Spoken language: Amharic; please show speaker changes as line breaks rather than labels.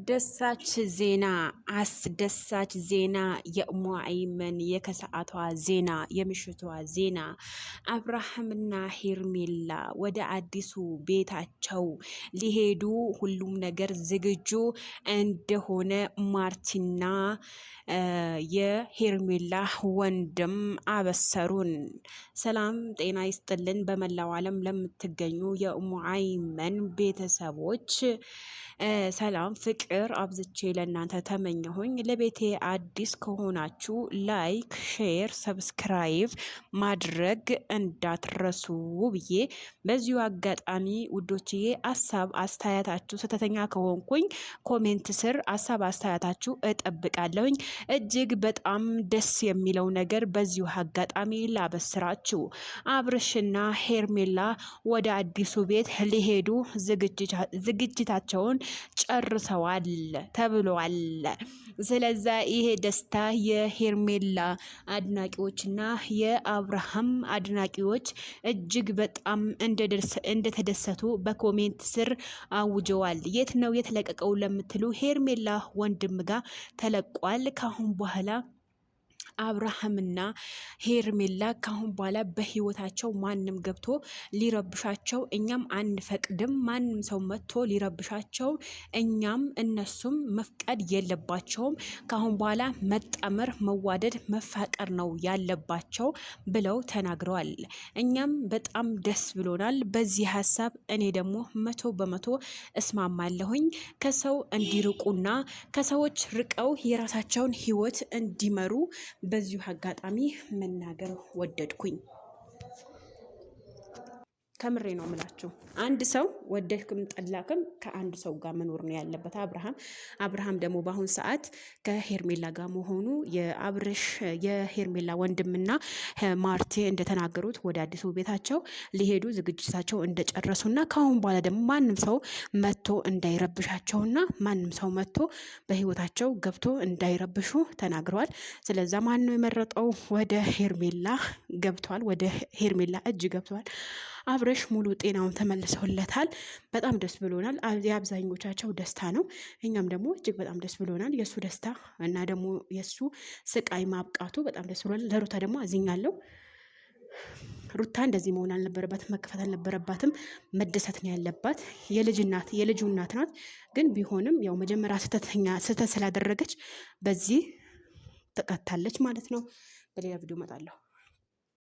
ደሳች ዜና አስደሳች ዜና የኡሙ አይመን የከሰዓቷ ዜና የምሽቷ ዜና አብርሃምና ሄርሜላ ወደ አዲሱ ቤታቸው ሊሄዱ ሁሉም ነገር ዝግጁ እንደሆነ ማርቲና የሄርሜላ ወንድም አበሰሩን። ሰላም ጤና ይስጥልን። በመላው ዓለም ለምትገኙ የኡሙ አይመን ቤተሰቦች ሰላም ፍቅር አብዝቼ ለእናንተ ተመኘሁኝ። ለቤቴ አዲስ ከሆናችሁ ላይክ፣ ሼር፣ ሰብስክራይብ ማድረግ እንዳትረሱ ብዬ በዚሁ አጋጣሚ ውዶችዬ ሀሳብ አስተያየታችሁ ስህተተኛ ከሆንኩኝ ኮሜንት ስር ሀሳብ አስተያየታችሁ እጠብቃለሁኝ። እጅግ በጣም ደስ የሚለው ነገር በዚሁ አጋጣሚ ላበስራችሁ አብርሽና ሄርሜላ ወደ አዲሱ ቤት ሊሄዱ ዝግጅታቸውን ጨርሰዋል ተብሏል። ስለዛ ይሄ ደስታ የሄርሜላ አድናቂዎችና የአብርሃም አድናቂዎች እጅግ በጣም እንደተደሰቱ በኮሜንት ስር አውጀዋል። የት ነው የተለቀቀው ለምትሉ ሄርሜላ ወንድም ጋር ተለቋል። ካሁን በኋላ አብርሃምና ሄርሜላ ካሁን በኋላ በህይወታቸው ማንም ገብቶ ሊረብሻቸው እኛም አንፈቅድም። ማንም ሰው መጥቶ ሊረብሻቸው እኛም እነሱም መፍቀድ የለባቸውም። ካሁን በኋላ መጣመር፣ መዋደድ፣ መፋቀር ነው ያለባቸው ብለው ተናግረዋል። እኛም በጣም ደስ ብሎናል በዚህ ሀሳብ። እኔ ደግሞ 100% እስማማለሁኝ። ከሰው እንዲርቁና ከሰዎች ርቀው የራሳቸውን ህይወት እንዲመሩ በዚሁ አጋጣሚ መናገር ወደድኩኝ። ከምሬ ነው የምላችሁ። አንድ ሰው ወደድክም ጠላክም ከአንድ ሰው ጋር መኖር ነው ያለበት። አብርሃም ደግሞ በአሁን ሰዓት ከሄርሜላ ጋር መሆኑ የአብርሽ የሄርሜላ ወንድምና ማርቲ እንደተናገሩት ወደ አዲሱ ቤታቸው ሊሄዱ ዝግጅታቸው እንደጨረሱና ከአሁን በኋላ ደግሞ ማንም ሰው መጥቶ እንዳይረብሻቸውና ማንም ሰው መጥቶ በህይወታቸው ገብቶ እንዳይረብሹ ተናግረዋል። ስለዛ ማን ነው የመረጠው? ወደ ሄርሜላ ገብቷል። ወደ ሄርሜላ እጅ ገብቷል። አብርሽ ሙሉ ጤናውን ተመልሰውለታል። በጣም ደስ ብሎናል። የአብዛኞቻቸው ደስታ ነው። እኛም ደግሞ እጅግ በጣም ደስ ብሎናል። የእሱ ደስታ እና ደግሞ የእሱ ስቃይ ማብቃቱ በጣም ደስ ብሎናል። ለሩታ ደግሞ አዝኛለሁ። ሩታ እንደዚህ መሆን አልነበረባትም፣ መከፈት አልነበረባትም። መደሰት ነው ያለባት። የልጁ እናት ናት። ግን ቢሆንም ያው መጀመሪያ ስህተት ስላደረገች በዚህ ተቀጣለች ማለት ነው። በሌላ ቪዲዮ እመጣለሁ።